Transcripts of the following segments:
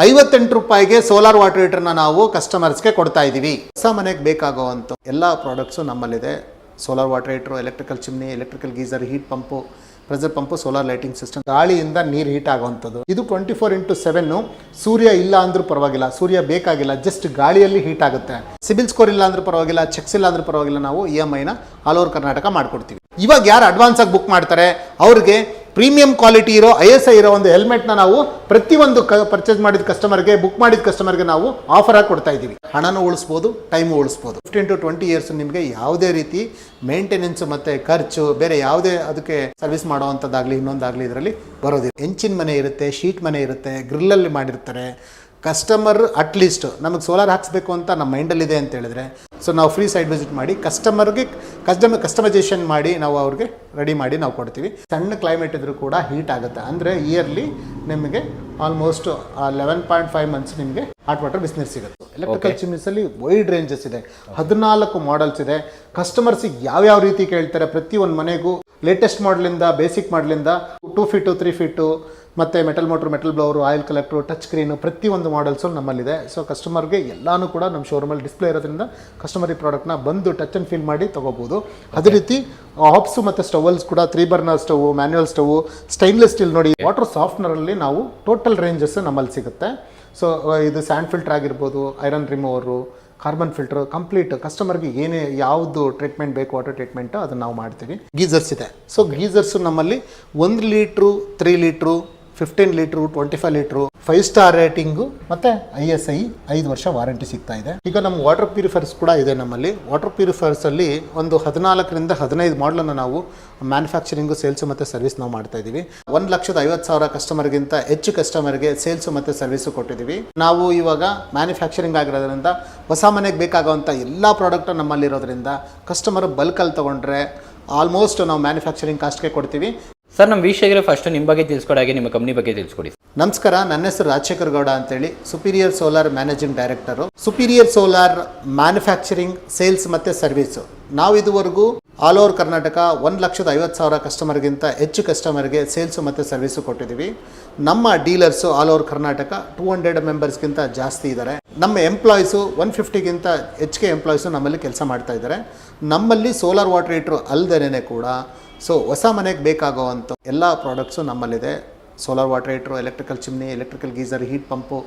58 ರೂಪಾಯಿಗೆ solar water ಹೀಟರ್ನ ನಾವು ಕಸ್ಟಮರ್ಸ್ಗೆ ಕೊಡ್ತಾ ಇದ್ದೀವಿ. ಹೊಸ ಮನೆಗೆ ಬೇಕಾಗುವಂಥ ಎಲ್ಲ ಪ್ರಾಡಕ್ಟ್ಸು ನಮ್ಮಲ್ಲಿದೆ. Solar water heater, electrical chimney, electrical geyser, heat pump, pressure pump, solar lighting system, ಗಾಳಿಯಿಂದ ನೀರು ಹೀಟ್ ಆಗುವಂಥದ್ದು. ಇದು 24x7. ಸೂರ್ಯ ಇಲ್ಲ ಅಂದ್ರೂ ಪರವಾಗಿಲ್ಲ, ಸೂರ್ಯ ಬೇಕಾಗಿಲ್ಲ, ಜಸ್ಟ್ ಗಾಳಿಯಲ್ಲಿ ಹೀಟ್ ಆಗುತ್ತೆ. ಸಿಬಿಲ್ ಸ್ಕೋರ್ ಇಲ್ಲ ಅಂದ್ರೂ ಪರವಾಗಿಲ್ಲ, ಚೆಕ್ಸ್ ಇಲ್ಲ ಅಂದ್ರೂ ಪರವಾಗಿಲ್ಲ, ನಾವು EMIನ ಆಲ್ ಓವರ್ ಕರ್ನಾಟಕ ಮಾಡ್ಕೊಡ್ತೀವಿ. ಇವಾಗ ಯಾರು ಅಡ್ವಾನ್ಸ್ ಆಗಿ ಬುಕ್ ಮಾಡ್ತಾರೆ ಅವ್ರಿಗೆ ಪ್ರೀಮಿಯಂ ಕ್ವಾಲಿಟಿ ಇರೋ ISI ಇರೋ ಒಂದು ಹೆಲ್ಮೆಟ್ನ ನಾವು ಪ್ರತಿಯೊಂದು ಪರ್ಚೇಸ್ ಮಾಡಿದ ಕಸ್ಟಮರ್ಗೆ, ಬುಕ್ ಮಾಡಿದ ಕಸ್ಟಮರ್ಗೆ ನಾವು ಆಫರ್ ಆಗಿ ಕೊಡ್ತಾ ಇದ್ದೀವಿ. ಹಣನೂ ಉಳಿಸ್ಬೋದು, ಟೈಮು ಉಳಿಸ್ಬೋದು. 15 to 20 ಇಯರ್ಸ್ ನಿಮಗೆ ಯಾವುದೇ ರೀತಿ ಮೇಂಟೆನೆನ್ಸ್ ಮತ್ತು ಖರ್ಚು ಬೇರೆ ಯಾವುದೇ ಅದಕ್ಕೆ ಸರ್ವಿಸ್ ಮಾಡೋವಂಥದ್ದಾಗಲಿ ಇನ್ನೊಂದಾಗಲಿ ಇದರಲ್ಲಿ ಬರೋದಿಲ್ಲ. ಹೆಂಚಿನ ಮನೆ ಇರುತ್ತೆ, ಶೀಟ್ ಮನೆ ಇರುತ್ತೆ, ಗ್ರಿಲ್ಲಲ್ಲಿ ಮಾಡಿರ್ತಾರೆ. ಕಸ್ಟಮರ್ ಅಟ್ಲೀಸ್ಟ್ ನಮಗೆ ಸೋಲಾರ್ ಹಾಕ್ಸ್ಬೇಕು ಅಂತ ನಮ್ಮ ಮೈಂಡಲ್ಲಿದೆ ಅಂತ ಹೇಳಿದ್ರೆ, ಸೊ ನಾವು ಫ್ರೀ ಸೈಟ್ ವಿಸಿಟ್ ಮಾಡಿ ಕಸ್ಟಮರ್ಗೆ ಕಸ್ಟಮೈಸೇಷನ್ ಮಾಡಿ ನಾವು ಅವ್ರಿಗೆ ರೆಡಿ ಮಾಡಿ ನಾವು ಕೊಡ್ತೀವಿ. ಸಣ್ಣ ಕ್ಲೈಮೇಟ್ ಇದ್ರೂ ಕೂಡ ಹೀಟ್ ಆಗುತ್ತೆ. ಅಂದರೆ ಇಯರ್ಲಿ ನಿಮಗೆ ಆಲ್ಮೋಸ್ಟ್ 11.5 ಮಂತ್ಸ್ ನಿಮಗೆ ಹಾಟ್ ವಾಟರ್ ಬಿಸ್ನೆಸ್ ಸಿಗುತ್ತೆ. ಎಲೆಕ್ಟ್ರಿಕಲ್ ಚಿಮ್ನಿಸಲ್ಲಿ ವೈಡ್ ರೇಂಜಸ್ ಇದೆ, 14 ಮಾಡಲ್ಸ್ ಇದೆ. ಕಸ್ಟಮರ್ಸಿಗೆ ಯಾವ್ಯಾವ ರೀತಿ ಕೇಳ್ತಾರೆ ಪ್ರತಿಯೊಂದು ಮನೆಗೂ ಲೇಟೆಸ್ಟ್ ಮಾಡಲಿಂದ ಬೇಸಿಕ್ ಮಾಡಲಿಂದ 2 ಫೀಟು 3 ಫೀಟು ಮತ್ತು metal motor, metal blower, oil collector, touch screen ಪ್ರತಿಯೊಂದು ಮಾಡಲ್ಸು ನಮ್ಮಲ್ಲಿದೆ. ಸೊ ಕಸ್ಟಮರ್ಗೆ ಎಲ್ಲನೂ ಕೂಡ ನಮ್ಮ ಶೋರೂಮಲ್ಲಿ ಡಿಸ್ಪ್ಲೇ ಇರೋದ್ರಿಂದ ಕಸ್ಟಮರ್ ಈ ಪ್ರಾಡಕ್ಟ್ನ ಬಂದು ಟಚ್ ಆ್ಯಂಡ್ ಫೀಲ್ ಮಾಡಿ ತೊಗೋಬೋದು. ಅದೇ ರೀತಿ ಹಾಪ್ಸು ಮತ್ತು ಸ್ಟವಲ್ಸ್ ಕೂಡ 3 burner stove, manual stove, stainless steel ನೋಡಿ, ವಾಟರ್ ಸಾಫ್ಟ್ನರಲ್ಲಿ ನಾವು ಟೋಟಲ್ ರೇಂಜಸ್ ನಮ್ಮಲ್ಲಿ ಸಿಗುತ್ತೆ. ಸೊ ಇದು ಸ್ಯಾಂಡ್ ಫಿಲ್ಟರ್ ಆಗಿರ್ಬೋದು, ಐರನ್ ರಿಮೂವರು, ಕಾರ್ಬನ್ ಫಿಲ್ಟರ್, ಕಂಪ್ಲೀಟ್ ಕಸ್ಟಮರ್ಗೆ ಏನೇ ಯಾವುದು ಟ್ರೀಟ್ಮೆಂಟ್ ಬೇಕು ವಾಟರ್ ಟ್ರೀಟ್ಮೆಂಟು ಅದನ್ನು ನಾವು ಮಾಡ್ತೀವಿ. ಗೀಸರ್ಸ್ ಇದೆ. ಸೊ ಗೀಸರ್ಸು ನಮ್ಮಲ್ಲಿ 1 litre, 3 litre, 15 litre, 25 litre, 5 star rating ಮತ್ತು ISI 5 ವರ್ಷ ವಾರಂಟಿ ಸಿಗ್ತಾ ಇದೆ. ಈಗ ನಮ್ಮ ವಾಟರ್ ಪ್ಯೂರಿಫೈರ್ಸ್ ಕೂಡ ಇದೆ ನಮ್ಮಲ್ಲಿ. ವಾಟರ್ ಪ್ಯೂರಿಫೈರ್ಸಲ್ಲಿ ಒಂದು 14ರಿಂದ 15 ಮಾಡಲನ್ನು ನಾವು ಮ್ಯಾನುಫ್ಯಾಕ್ಚರಿಂಗು, ಸೇಲ್ಸು ಮತ್ತು ಸರ್ವಿಸ್ ನಾವು ಮಾಡ್ತಾ ಇದ್ದೀವಿ. 1,50,000 ಕಸ್ಟಮರ್ಗಿಂತ ಹೆಚ್ಚು ಕಸ್ಟಮರ್ಗೆ ಸೇಲ್ಸು ಮತ್ತು ಸರ್ವಿಸು ಕೊಟ್ಟಿದ್ದೀವಿ. ನಾವು ಇವಾಗ ಮ್ಯಾನುಫ್ಯಾಕ್ಚರಿಂಗ್ ಆಗಿರೋದ್ರಿಂದ ಹೊಸ ಮನೆಗೆ ಬೇಕಾಗುವಂಥ ಎಲ್ಲ ಪ್ರಾಡಕ್ಟು ನಮ್ಮಲ್ಲಿರೋದ್ರಿಂದ ಕಸ್ಟಮರ್ ಬಲ್ಕಲ್ಲಿ ತೊಗೊಂಡ್ರೆ ಆಲ್ಮೋಸ್ಟ್ ನಾವು ಮ್ಯಾನುಫ್ಯಾಕ್ಚರಿಂಗ್ ಕಾಸ್ಟ್ಗೆ ಕೊಡ್ತೀವಿ. ಸರ್, ನಮ್ಮ ವೀಕ್ಷಕರಿಗೆ ಫಸ್ಟ್ ನಿಮ್ಮ ಬಗ್ಗೆ ತಿಳಿಸ್ಕೊಡಾಗೆ ನಿಮ್ಮ ಕಂಪ್ನಿ ಬಗ್ಗೆ ತಿಳಿಸ್ಕೊಡಿ. ನಮಸ್ಕಾರ, ನನ್ನ ಹೆಸರು ರಾಜಶೇಖರ್ ಗೌಡ ಅಂತೇಳಿ, superior solar managing director. Superior solar manufacturing, sales ಮತ್ತು ಸರ್ವಿಸು ನಾವು ಇದುವರೆಗೂ ಆಲ್ ಓವರ್ ಕರ್ನಾಟಕ 1,50,000 ಕಸ್ಟಮರ್ಗಿಂತ ಹೆಚ್ಚು ಕಸ್ಟಮರ್ಗೆ ಸೇಲ್ಸು ಮತ್ತು ಸರ್ವಿಸು ಕೊಟ್ಟಿದ್ದೀವಿ. ನಮ್ಮ ಡೀಲರ್ಸು ಆಲ್ ಓವರ್ ಕರ್ನಾಟಕ 200 ಮೆಂಬರ್ಸ್ಗಿಂತ ಜಾಸ್ತಿ ಇದ್ದಾರೆ. ನಮ್ಮ ಎಂಪ್ಲಾಯೀಸು 150ಗಿಂತ ಹೆಚ್ಚಿಗೆ ಎಂಪ್ಲಾಯೀಸು ನಮ್ಮಲ್ಲಿ ಕೆಲಸ ಮಾಡ್ತಾ ಇದ್ದಾರೆ. ನಮ್ಮಲ್ಲಿ ಸೋಲಾರ್ ವಾಟರ್ ಹೀಟ್ರು ಅಲ್ಲದೇನೆ ಕೂಡ ಸೊ ಹೊಸ ಮನೆಗೆ ಬೇಕಾಗುವಂಥ ಎಲ್ಲ ಪ್ರಾಡಕ್ಟ್ಸು ನಮ್ಮಲ್ಲಿದೆ. Solar water heater, electrical chimney, electrical geyser, heat pump,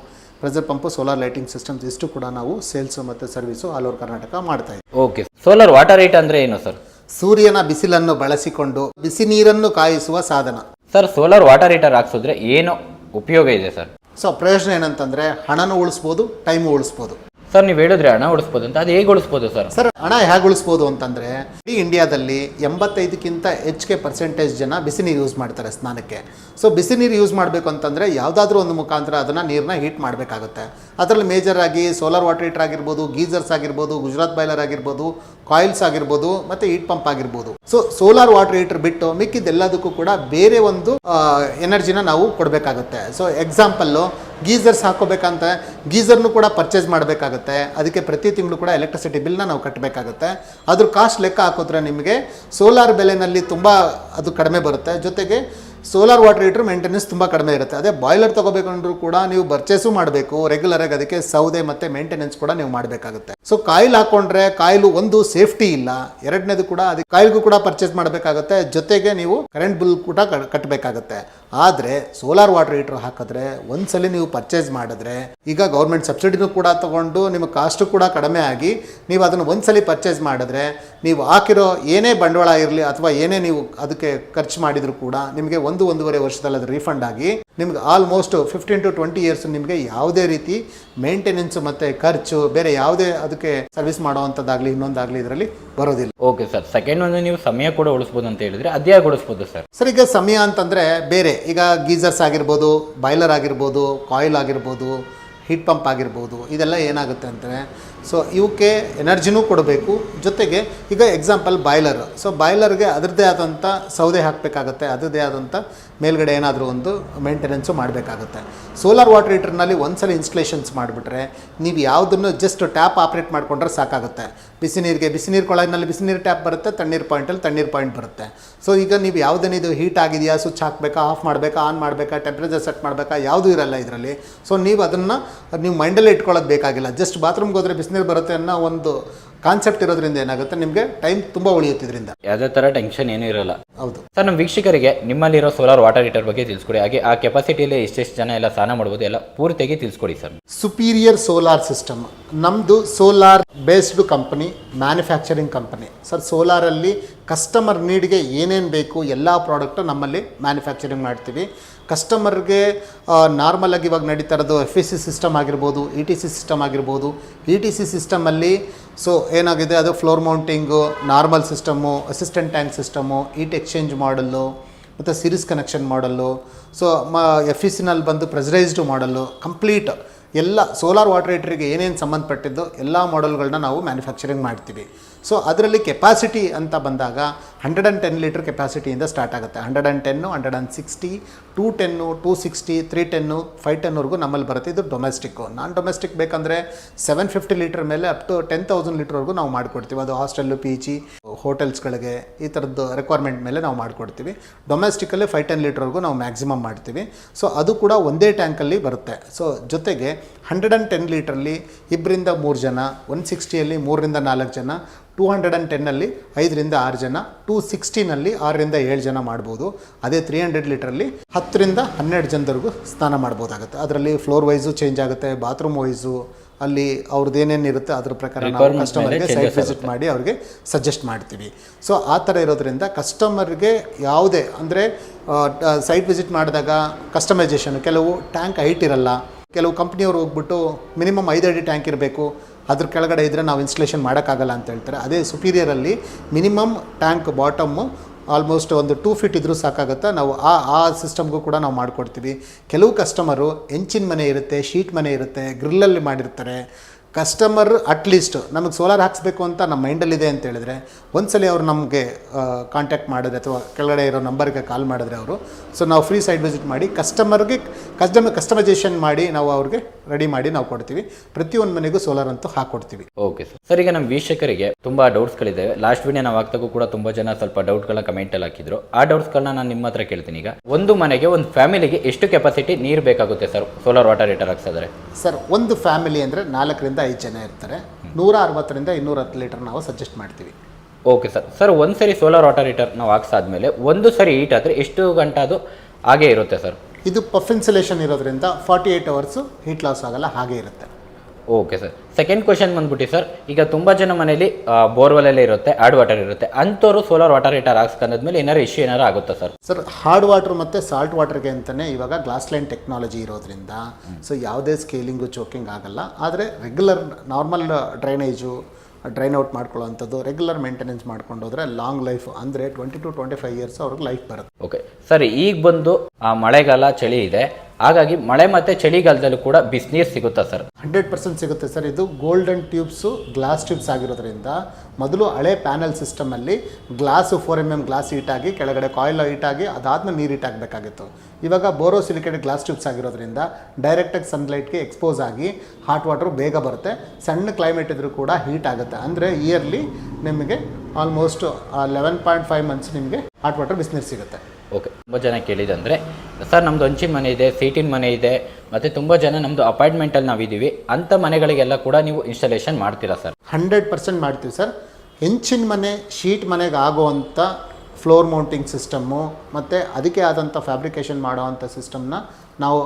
pressure pump, solar lighting systems ಇಷ್ಟು ಕೂಡ ನಾವು ಸೇಲ್ಸು ಮತ್ತು ಸರ್ವಿಸು ಆಲ್ ಓವರ್ ಕರ್ನಾಟಕ ಮಾಡ್ತಾ ಇದ್ದೀವಿ. ಓಕೆ, ಸೋಲಾರ್ ವಾಟರ್ ಹೀಟ್ ಅಂದರೆ ಏನು ಸರ್? ಸೂರ್ಯನ ಬಿಸಿಲನ್ನು ಬಳಸಿಕೊಂಡು ಬಿಸಿ ನೀರನ್ನು ಕಾಯಿಸುವ ಸಾಧನ. ಸರ್, ಸೋಲಾರ್ ವಾಟರ್ ಹೀಟರ್ ಹಾಕ್ಸಿದ್ರೆ ಏನು ಉಪಯೋಗ ಇದೆ ಸರ್? ಸೊ ಪ್ರಯೋಜನ ಏನಂತಂದರೆ ಹಣನೂ ಉಳಿಸ್ಬೋದು, ಟೈಮು ಉಳಿಸ್ಬೋದು. ಸರ್, ನೀವು ಹೇಳಿದ್ರೆ ಹಣ ಉಳಿಸ್ಬೋದು ಅಂತ, ಅದು ಹೇಗೆ ಉಳಿಸ್ಬೋದು ಸರ್? ಸರ್, ಹಣ ಹೇಗೆ ಉಳಿಸ್ಬೋದು ಅಂತಂದರೆ, ಇಡೀ ಇಂಡಿಯಾದಲ್ಲಿ 85ಕ್ಕಿಂತ ಹೆಚ್ಚಿಗೆ ಪರ್ಸೆಂಟೇಜ್ ಜನ ಬಿಸಿ ನೀರು ಯೂಸ್ ಮಾಡ್ತಾರೆ ಸ್ನಾನಕ್ಕೆ. ಸೊ ಬಿಸಿ ನೀರು ಯೂಸ್ ಮಾಡಬೇಕು ಅಂತಂದರೆ ಯಾವುದಾದ್ರೂ ಒಂದು ಮುಖಾಂತರ ಅದನ್ನು ನೀರನ್ನ ಹೀಟ್ ಮಾಡಬೇಕಾಗುತ್ತೆ. ಅದರಲ್ಲಿ ಮೇಜರ್ ಆಗಿ ಸೋಲಾರ್ ವಾಟರ್ ಹೀಟರ್ ಆಗಿರ್ಬೋದು, ಗೀಸರ್ಸ್ ಆಗಿರ್ಬೋದು, ಗುಜರಾತ್ ಬಾಯ್ಲರ್ ಆಗಿರ್ಬೋದು, ಕಾಯಿಲ್ಸ್ ಆಗಿರ್ಬೋದು, ಮತ್ತು ಹೀಟ್ ಪಂಪ್ ಆಗಿರ್ಬೋದು. ಸೊ ಸೋಲಾರ್ ವಾಟರ್ ಹೀಟರ್ ಬಿಟ್ಟು ಮಿಕ್ಕಿದ್ದೆಲ್ಲದಕ್ಕೂ ಕೂಡ ಬೇರೆ ಒಂದು ಎನರ್ಜಿನ ನಾವು ಕೊಡಬೇಕಾಗುತ್ತೆ. ಸೊ ಎಕ್ಸಾಂಪಲ್ಲು, ಗೀಸರ್ಸ್ ಹಾಕೋಬೇಕಂತ ಗೀಸರ್ನು ಕೂಡ ಪರ್ಚೇಸ್ ಮಾಡಬೇಕಾಗುತ್ತೆ. ಅದಕ್ಕೆ ಪ್ರತಿ ತಿಂಗಳು ಕೂಡ ಎಲೆಕ್ಟ್ರಿಸಿಟಿ ಬಿಲ್ನ ನಾವು ಕಟ್ಟಬೇಕಾಗುತ್ತೆ. ಅದ್ರ ಕಾಸ್ಟ್ ಲೆಕ್ಕ ಹಾಕಿದ್ರೆ ನಿಮಗೆ ಸೋಲಾರ್ ಬೆಲೆನಲ್ಲಿ ತುಂಬ ಅದು ಕಡಿಮೆ ಬರುತ್ತೆ. ಜೊತೆಗೆ ಸೋಲಾರ್ ವಾಟರ್ ಹೀಟರ್ ಮೇಂಟೆನೆನ್ಸ್ ತುಂಬ ಕಡಿಮೆ ಇರುತ್ತೆ. ಅದೇ ಬಾಯ್ಲರ್ ತೊಗೋಬೇಕಂದ್ರೂ ಕೂಡ ನೀವು ಪರ್ಚೇಸು ಮಾಡಬೇಕು ರೆಗ್ಯುಲರಾಗಿ, ಅದಕ್ಕೆ ಸೌದೆ ಮತ್ತು ಮೇಂಟೆನೆನ್ಸ್ ಕೂಡ ನೀವು ಮಾಡಬೇಕಾಗುತ್ತೆ. ಸೊ ಕಾಯಿಲ್ ಹಾಕೊಂಡ್ರೆ ಕಾಯಿಲು ಒಂದು ಸೇಫ್ಟಿ ಇಲ್ಲ, ಎರಡನೇದು ಕೂಡ ಅದಕ್ಕೆ ಕಾಯಿಲ್ಗೂ ಕೂಡ ಪರ್ಚೇಸ್ ಮಾಡಬೇಕಾಗುತ್ತೆ. ಜೊತೆಗೆ ನೀವು ಕರೆಂಟ್ ಬಿಲ್ ಕೂಡ ಕಟ್ಟಬೇಕಾಗುತ್ತೆ. ಆದರೆ ಸೋಲಾರ್ ವಾಟರ್ ಹೀಟರ್ ಹಾಕಿದ್ರೆ ಒಂದ್ಸಲಿ ನೀವು ಪರ್ಚೇಸ್ ಮಾಡಿದ್ರೆ, ಈಗ ಗೌರ್ಮೆಂಟ್ ಸಬ್ಸಿಡಿನೂ ಕೂಡ ತಗೊಂಡು ನಿಮಗೆ ಕಾಸ್ಟು ಕೂಡ ಕಡಿಮೆ ಆಗಿ ನೀವು ಅದನ್ನು ಒಂದ್ಸಲಿ ಪರ್ಚೇಸ್ ಮಾಡಿದ್ರೆ ನೀವು ಹಾಕಿರೋ ಏನೇ ಬಂಡವಾಳ ಇರಲಿ ಅಥವಾ ಏನೇ ನೀವು ಅದಕ್ಕೆ ಖರ್ಚು ಮಾಡಿದರೂ ಕೂಡ ನಿಮಗೆ 1-1.5 ವರ್ಷದಲ್ಲಿ ಅದು ರೀಫಂಡ್ ಆಗಿ ನಿಮ್ಗೆ ಆಲ್ಮೋಸ್ಟ್ 15 to 20 ಇಯರ್ಸ್ ನಿಮಗೆ ಯಾವುದೇ ರೀತಿ ಮೇಂಟೆನೆನ್ಸ್ ಮತ್ತು ಖರ್ಚು ಬೇರೆ ಯಾವುದೇ ಅದಕ್ಕೆ ಸರ್ವಿಸ್ ಮಾಡೋವಂಥದ್ದಾಗಲಿ ಇನ್ನೊಂದಾಗಲಿ ಇದರಲ್ಲಿ ಬರೋದಿಲ್ಲ. ಓಕೆ ಸರ್, ಸೆಕೆಂಡ್ ಒಂದು ನೀವು ಸಮಯ ಕೂಡ ಉಳಿಸ್ಬೋದು ಅಂತ ಹೇಳಿದ್ರೆ ಅದೇ ಉಳಿಸ್ಬೋದು ಸರ್? ಸರ್, ಈಗ ಸಮಯ ಅಂತಂದರೆ ಬೇರೆ, ಈಗ ಗೀಸರ್ಸ್ ಆಗಿರ್ಬೋದು, ಬಾಯ್ಲರ್ ಆಗಿರ್ಬೋದು, ಕಾಯಿಲ್ ಆಗಿರ್ಬೋದು, ಹೀಟ್ ಪಂಪ್ ಆಗಿರ್ಬೋದು, ಇದೆಲ್ಲ ಏನಾಗುತ್ತೆ ಅಂದರೆ ಸೊ ಇವಕ್ಕೆ ಎನರ್ಜಿನೂ ಕೊಡಬೇಕು, ಜೊತೆಗೆ ಈಗ ಎಕ್ಸಾಂಪಲ್ ಬಾಯ್ಲರ್. ಸೊ ಬಾಯ್ಲರ್ಗೆ ಅದರದ್ದೇ ಆದಂಥ ಸೌದೆ ಹಾಕಬೇಕಾಗತ್ತೆ, ಅದರದ್ದೇ ಆದಂಥ ಮೇಲ್ಗಡೆ ಏನಾದರೂ ಒಂದು ಮೇಂಟೆನೆನ್ಸು ಮಾಡಬೇಕಾಗುತ್ತೆ. ಸೋಲಾರ್ ವಾಟರ್ ಹೀಟರ್ನಲ್ಲಿ ಒಂದ್ಸಲ ಇನ್ಸ್ಟಲೇಷನ್ಸ್ ಮಾಡಿಬಿಟ್ರೆ ನೀವು ಯಾವುದನ್ನು ಜಸ್ಟ್ ಟ್ಯಾಪ್ ಆಪ್ರೇಟ್ ಮಾಡಿಕೊಂಡ್ರೆ ಸಾಕಾಗುತ್ತೆ. ಬಿಸಿ ನೀರು ಕೊಳಗಿನಲ್ಲಿ ಬಿಸಿ ನೀರು ಟ್ಯಾಪ್ ಬರುತ್ತೆ, ತಣ್ಣೀರು ಪಾಯಿಂಟಲ್ಲಿ ತಣ್ಣೀರು ಪಾಯಿಂಟ್ ಬರುತ್ತೆ. ಸೊ ಈಗ ನೀವು ಯಾವುದೇನಿದು ಹೀಟ್ ಆಗಿದೆಯಾ, ಸ್ವಿಚ್ ಹಾಕಬೇಕಾ, ಆಫ್ ಮಾಡಬೇಕಾ, ಆನ್ ಮಾಡಬೇಕಾ, ಟೆಂಪ್ರೇಚರ್ ಸೆಟ್ ಮಾಡಬೇಕಾ, ಯಾವುದೂ ಇರಲ್ಲ ಇದರಲ್ಲಿ. ಸೊ ನೀವು ಅದನ್ನು ನೀವು ಮೈಂಡಲ್ಲೇ ಇಟ್ಕೊಳ್ಳೋದು ಬೇಕಾಗಿಲ್ಲ. ಜಸ್ಟ್ ಬಾತ್ರೂಮ್ಗೆ ಹೋದರೆ ಬಿಸಿನೀರು ಬರುತ್ತೆ ಅನ್ನೋ ಒಂದು ಕಾನ್ಸೆಪ್ಟ್ ಇರೋದ್ರಿಂದ ಏನಾಗುತ್ತೆ, ನಿಮಗೆ ಟೈಮ್ ತುಂಬ ಉಳಿಯುತ್ತಿದ್ರಿಂದ ಯಾವುದೇ ಥರ ಟೆನ್ಷನ್ ಏನೂ ಇರಲ್ಲ. ಹೌದು ಸರ್, ನಮ್ಮ ವೀಕ್ಷಕರಿಗೆ ನಿಮ್ಮಲ್ಲಿರೋ ಸೋಲಾರ್ ವಾಟರ್ ಹೀಟರ್ ಬಗ್ಗೆ ತಿಳಿಸ್ಕೊಡಿ. ಹಾಗೆ ಆ ಕೆಪಾಸಿಟಿಯಲ್ಲಿ ಎಷ್ಟೆಷ್ಟು ಜನ ಎಲ್ಲ ಸ್ನಾನ ಮಾಡ್ಬೋದು ಎಲ್ಲ ಪೂರ್ತಿಯಾಗಿ ತಿಳಿಸ್ಕೊಡಿ ಸರ್. ಸುಪೀರಿಯರ್ ಸೋಲಾರ್ ಸಿಸ್ಟಮ್ ನಮ್ಮದು solar based company, manufacturing company. Sir, ಸೋಲಾರಲ್ಲಿ ಕಸ್ಟಮರ್ ನೀಡ್ಗೆ ಏನೇನು ಬೇಕು ಎಲ್ಲ ಪ್ರಾಡಕ್ಟು ನಮ್ಮಲ್ಲಿ ಮ್ಯಾನುಫ್ಯಾಕ್ಚರಿಂಗ್ ಮಾಡ್ತೀವಿ. ಕಸ್ಟಮರ್ಗೆ ನಾರ್ಮಲಾಗಿ ಇವಾಗ ನಡೀತಾ ಇರೋದು FEC ಸಿಸ್ಟಮ್ ಆಗಿರ್ಬೋದು, ETC ಸಿಸ್ಟಮ್ ಆಗಿರ್ಬೋದು. ETC ಸಿಸ್ಟಮಲ್ಲಿ ಸೊ ಏನಾಗಿದೆ, ಅದು floor mounting, normal system, assistant tank system, heat exchange model ಮತ್ತು ಸೀರೀಸ್ ಕನೆಕ್ಷನ್ ಮಾಡಲ್ಲು. ಸೊ FECನಲ್ಲಿ ಬಂದು ಪ್ರೆಷರೈಸ್ಡ್ ಮಾಡಲ್ಲು, ಕಂಪ್ಲೀಟ್ ಎಲ್ಲ ಸೋಲಾರ್ ವಾಟರ್ ಹೀಟರಿಗೆ ಏನೇನು ಸಂಬಂಧಪಟ್ಟಿದ್ದು ಎಲ್ಲ ಮಾಡೆಲ್ಗಳನ್ನ ನಾವು ಮ್ಯಾನುಫ್ಯಾಕ್ಚರಿಂಗ್ ಮಾಡ್ತೀವಿ. ಸೊ ಅದರಲ್ಲಿ ಕೆಪಾಸಿಟಿ ಅಂತ ಬಂದಾಗ 110 ಲೀಟರ್ ಕೆಪಾಸಿಟಿಯಿಂದ ಸ್ಟಾರ್ಟ್ ಆಗುತ್ತೆ. 110, 160, 210, 260, 310, 510ವರೆಗೂ ನಮ್ಮಲ್ಲಿ ಬರುತ್ತೆ. ಇದು ಡೊಮೆಸ್ಟಿಕ್ಕು. ನಾನ್ ಡೊಮೆಸ್ಟಿಕ್ ಬೇಕಂದರೆ 750 ಲೀಟರ್ ಮೇಲೆ ಅಪ್ ಟು 10,000 ಲೀಟರ್ವರೆಗೂ ನಾವು ಮಾಡಿಕೊಡ್ತೀವಿ. ಅದು ಹಾಸ್ಟೆಲ್ಲು, PG, ಹೋಟೆಲ್ಸ್ಗಳಿಗೆ ಈ ಥರದ್ದು ರಿಕ್ವೈರ್ಮೆಂಟ್ ಮೇಲೆ ನಾವು ಮಾಡಿಕೊಡ್ತೀವಿ. ಡೊಮೆಸ್ಟಿಕಲ್ಲಿ 510 ಲೀಟರ್ವರೆಗೂ ನಾವು ಮ್ಯಾಕ್ಸಿಮಮ್ ಮಾಡ್ತೀವಿ. ಸೊ ಅದು ಕೂಡ ಒಂದೇ ಟ್ಯಾಂಕಲ್ಲಿ ಬರುತ್ತೆ. ಸೊ ಜೊತೆಗೆ 110 ಲೀಟ್ರಲ್ಲಿ 2ರಿಂದ 3 ಜನ, 160ಯಲ್ಲಿ 3ರಿಂದ 4 ಜನ, 210ನಲ್ಲಿ 5ರಿಂದ 6 ಜನ, 260ನಲ್ಲಿ 6ರಿಂದ 7 ಜನ ಮಾಡ್ಬೋದು. ಅದೇ 300 ಲೀಟ್ರಲ್ಲಿ 10ರಿಂದ 12 ಜನದವರೆಗೂ ಸ್ನಾನ ಮಾಡ್ಬೋದಾಗುತ್ತೆ. ಅದರಲ್ಲಿ ಫ್ಲೋರ್ ವೈಸು ಚೇಂಜ್ ಆಗುತ್ತೆ, ಬಾತ್ರೂಮ್ ವೈಸು ಅಲ್ಲಿ ಅವ್ರದ್ದು ಏನೇನು ಇರುತ್ತೆ ಅದ್ರ ಪ್ರಕಾರ ನಾವು ಕಸ್ಟಮರ್ಗೆ ಸೈಟ್ ವಿಸಿಟ್ ಮಾಡಿ ಅವ್ರಿಗೆ ಸಜೆಸ್ಟ್ ಮಾಡ್ತೀವಿ. ಸೊ ಆ ಥರ ಇರೋದ್ರಿಂದ ಕಸ್ಟಮರ್ಗೆ ಯಾವುದೇ ಅಂದರೆ ಸೈಟ್ ವಿಸಿಟ್ ಮಾಡಿದಾಗ ಕಸ್ಟಮೈಸೇಷನ್, ಕೆಲವು ಟ್ಯಾಂಕ್ ಹೈಟ್ ಇರಲ್ಲ, ಕೆಲವು ಕಂಪ್ನಿಯವ್ರು ಹೋಗ್ಬಿಟ್ಟು ಮಿನಿಮಮ್ 5 ಅಡಿ ಟ್ಯಾಂಕ್ ಇರಬೇಕು, ಅದ್ರ ಕೆಳಗಡೆ ಇದ್ದರೆ ನಾವು ಇನ್ಸ್ಟಲೇಷನ್ ಮಾಡೋಕ್ಕಾಗಲ್ಲ ಅಂತ ಹೇಳ್ತಾರೆ. ಅದೇ ಸುಪೀರಿಯರಲ್ಲಿ ಮಿನಿಮಮ್ ಟ್ಯಾಂಕ್ ಬಾಟಮ್ಮು ಆಲ್ಮೋಸ್ಟ್ ಒಂದು 2 ಫೀಟ್ ಇದ್ರೂ ಸಾಕಾಗುತ್ತೆ. ನಾವು ಆ ಸಿಸ್ಟಮ್ಗೂ ಕೂಡ ನಾವು ಮಾಡಿಕೊಡ್ತೀವಿ. ಕೆಲವು ಕಸ್ಟಮರು ಹೆಂಚಿನ ಮನೆ ಇರುತ್ತೆ, ಶೀಟ್ ಮನೆ ಇರುತ್ತೆ, ಗ್ರಿಲ್ಲಲ್ಲಿ ಮಾಡಿರ್ತಾರೆ. ಕಸ್ಟಮರ್ ಅಟ್ಲೀಸ್ಟ್ ನಮಗೆ ಸೋಲಾರ್ ಹಾಕ್ಸ್ಬೇಕು ಅಂತ ನಮ್ಮ ಮೈಂಡಲ್ಲಿದೆ ಅಂತ ಹೇಳಿದ್ರೆ ಒಂದ್ಸಲಿ ಅವ್ರು ನಮಗೆ ಕಾಂಟ್ಯಾಕ್ಟ್ ಮಾಡಿದ್ರೆ ಅಥವಾ ಕೆಳಗಡೆ ಇರೋ ನಂಬರ್ಗೆ ಕಾಲ್ ಮಾಡಿದ್ರೆ ಅವರು, ಸೊ ನಾವು ಫ್ರೀ ಸೈಟ್ ವಿಸಿಟ್ ಮಾಡಿ ಕಸ್ಟಮರ್ಗೆ ಕಸ್ಟಮೈಸೇಷನ್ ಮಾಡಿ ನಾವು ಅವ್ರಿಗೆ ರೆಡಿ ಮಾಡಿ ನಾವು ಕೊಡ್ತೀವಿ. ಪ್ರತಿಯೊಂದು ಮನೆಗೂ ಸೋಲಾರ್ ಅಂತೂ ಹಾಕ್ಕೊಡ್ತೀವಿ. Okay sir. ಈಗ ನಮ್ಮ ವೀಕ್ಷಕರಿಗೆ ತುಂಬ ಡೌಟ್ಸ್ಗಳಿದ್ದಾವೆ. ಲಾಸ್ಟ್ ವಿಡಿಯೋ ನಾವು ಆಗ್ತಾಗೂ ಕೂಡ ತುಂಬ ಜನ ಸ್ವಲ್ಪ ಡೌಟ್ಗಳನ್ನ ಕಮೆಂಟಲ್ಲಿ ಹಾಕಿದ್ರು. ಆ ಡೌಟ್ಸ್ಗಳನ್ನ ನಾನು ನಿಮ್ಮ ಹತ್ರ ಕೇಳ್ತೀನಿ. ಈಗ ಒಂದು ಮನೆಗೆ, ಒಂದು ಫ್ಯಾಮಿಲಿಗೆ ಎಷ್ಟು ಕೆಪಾಸಿಟಿ ನೀರು ಬೇಕಾಗುತ್ತೆ ಸರ್ ಸೋಲಾರ್ ವಾಟರ್ ಹೀಟರ್ ಹಾಕ್ಸಿದ್ರೆ? ಸರ್, ಒಂದು ಫ್ಯಾಮಿಲಿ ಅಂದರೆ 4ರಿಂದ 5 ಜನ ಇರ್ತಾರೆ. 160ರಿಂದ 210 ಲೀಟರ್ ನಾವು ಸಜೆಸ್ಟ್ ಮಾಡ್ತೀವಿ. Okay sir. ಸರ್, ಒಂದು ಸರಿ ಸೋಲಾರ್ ವಾಟರ್ ಹೀಟರ್ ನಾವು ಹಾಕ್ಸಾದ್ಮೇಲೆ ಒಂದು ಸರಿ ಹೀಟ್ ಆದರೆ ಎಷ್ಟು ಗಂಟೆ ಅದು ಹಾಗೇ ಇರುತ್ತೆ ಸರ್? ಇದು ಪಫ್ ಇನ್ಸುಲೇಷನ್ ಇರೋದ್ರಿಂದ 48 ಅವರ್ಸು ಹೀಟ್ ಲಾಸ್ ಆಗಲ್ಲ, ಹಾಗೆ ಇರುತ್ತೆ. Okay sir. ಸೆಕೆಂಡ್ ಕ್ವಶನ್ ಬಂದ್ಬಿಟ್ಟು ಸರ್, ಈಗ ತುಂಬ ಜನ ಮನೇಲಿ ಬೋರ್ವೆಲ್ಲೇ ಇರುತ್ತೆ, ಹಾರ್ಡ್ ವಾಟರ್ ಇರುತ್ತೆ, ಅಂಥವ್ರು ಸೋಲಾರ್ ವಾಟರ್ ಹೀಟರ್ ಹಾಕ್ಸ್ಕೊಂಡ್ಮೇಲೆ ಏನಾರು ಇಶ್ಯೂ ಏನಾರು ಆಗುತ್ತಾ ಸರ್? ಸರ್, ಹಾರ್ಡ್ ವಾಟರ್ ಮತ್ತು ಸಾಲ್ಟ್ ವಾಟರ್ಗೆ ಅಂತಲೇ ಇವಾಗ ಗ್ಲಾಸ್ ಲೈನ್ ಟೆಕ್ನಾಲಜಿ ಇರೋದ್ರಿಂದ ಸೊ ಯಾವುದೇ ಸ್ಕೇಲಿಂಗು, ಚೋಕಿಂಗ್ ಆಗಲ್ಲ. ಆದರೆ ರೆಗ್ಯುಲರ್ ನಾರ್ಮಲ್ ಡ್ರೈನ್ ಔಟ್ ಮಾಡ್ಕೊಳ್ಳೋವಂಥದ್ದು, ರೆಗ್ಯುಲರ್ ಮೇಂಟೆನೆನ್ಸ್ ಮಾಡ್ಕೊಂಡು ಹೋದರೆ ಲಾಂಗ್ ಲೈಫ್ ಅಂದರೆ 20 to 25 ಇಯರ್ಸ್ ಅವ್ರಿಗೆ ಲೈಫ್ ಬರುತ್ತೆ. Okay sir. ಈಗ ಬಂದು ಮಳೆಗಾಲ, ಚಳಿ ಇದೆ, ಹಾಗಾಗಿ ಮಳೆ ಮತ್ತು ಚಳಿಗಾಲದಲ್ಲೂ ಕೂಡ ಬಿಸಿನೀರು ಸಿಗುತ್ತಾ ಸರ್? 100% ಸಿಗುತ್ತೆ ಸರ್. ಇದು ಗೋಲ್ಡನ್ ಟ್ಯೂಬ್ಸು, ಗ್ಲಾಸ್ ಟ್ಯೂಬ್ಸ್ ಆಗಿರೋದ್ರಿಂದ ಮೊದಲು ಹಳೆ ಪ್ಯಾನಲ್ ಸಿಸ್ಟಮಲ್ಲಿ ಗ್ಲಾಸು 4mm ಗ್ಲಾಸ್ ಹೀಟಾಗಿ ಕೆಳಗಡೆ ಕಾಯಿಲ್ ಹೀಟಾಗಿ ಅದಾದ್ಮೇಲೆ ನೀರು ಹೀಟ್ ಆಗಬೇಕಾಗಿತ್ತು. ಇವಾಗ ಬೋರೋಸಿಲಿಕೇಟ್ ಗ್ಲಾಸ್ ಟ್ಯೂಬ್ಸ್ ಆಗಿರೋದ್ರಿಂದ ಡೈರೆಕ್ಟಾಗಿ ಸನ್ಲೈಟ್ಗೆ ಎಕ್ಸ್ಪೋಸ್ ಆಗಿ ಹಾಟ್ ವಾಟರ್ ಬೇಗ ಬರುತ್ತೆ. ಸಣ್ಣ ಕ್ಲೈಮೇಟ್ ಇದ್ರೂ ಕೂಡ ಹೀಟ್ ಆಗುತ್ತೆ. ಅಂದರೆ ಇಯರ್ಲಿ ನಿಮಗೆ ಆಲ್ಮೋಸ್ಟ್ 11.5 ಮಂತ್ಸ್ ನಿಮಗೆ ಹಾಟ್ ವಾಟರ್ ಬಿಸಿನೀರು ಸಿಗುತ್ತೆ. ಓಕೆ. ತುಂಬ ಜನ ಕೇಳಿದಂದರೆ ಸರ್, ನಮ್ಮದು ಹಂಚಿನ ಮನೆ ಇದೆ, ಸೀಟಿನ ಮನೆ ಇದೆ, ಮತ್ತು ತುಂಬ ಜನ ನಮ್ಮದು ಅಪಾರ್ಟ್ಮೆಂಟಲ್ಲಿ ನಾವಿದ್ದೀವಿ, ಅಂಥ ಮನೆಗಳಿಗೆಲ್ಲ ಕೂಡ ನೀವು ಇನ್ಸ್ಟಾಲೇಷನ್ ಮಾಡ್ತೀರಾ ಸರ್? 100% ಮಾಡ್ತೀವಿ ಸರ್. ಹೆಂಚಿನ ಮನೆ, ಶೀಟ್ ಮನೆಗೆ ಆಗೋವಂಥ ಫ್ಲೋರ್ ಮೌಂಟಿಂಗ್ ಸಿಸ್ಟಮ್ಮು ಮತ್ತು ಅದಕ್ಕೆ ಆದಂಥ ಫ್ಯಾಬ್ರಿಕೇಷನ್ ಮಾಡೋವಂಥ ಸಿಸ್ಟಮ್ನ ನಾವು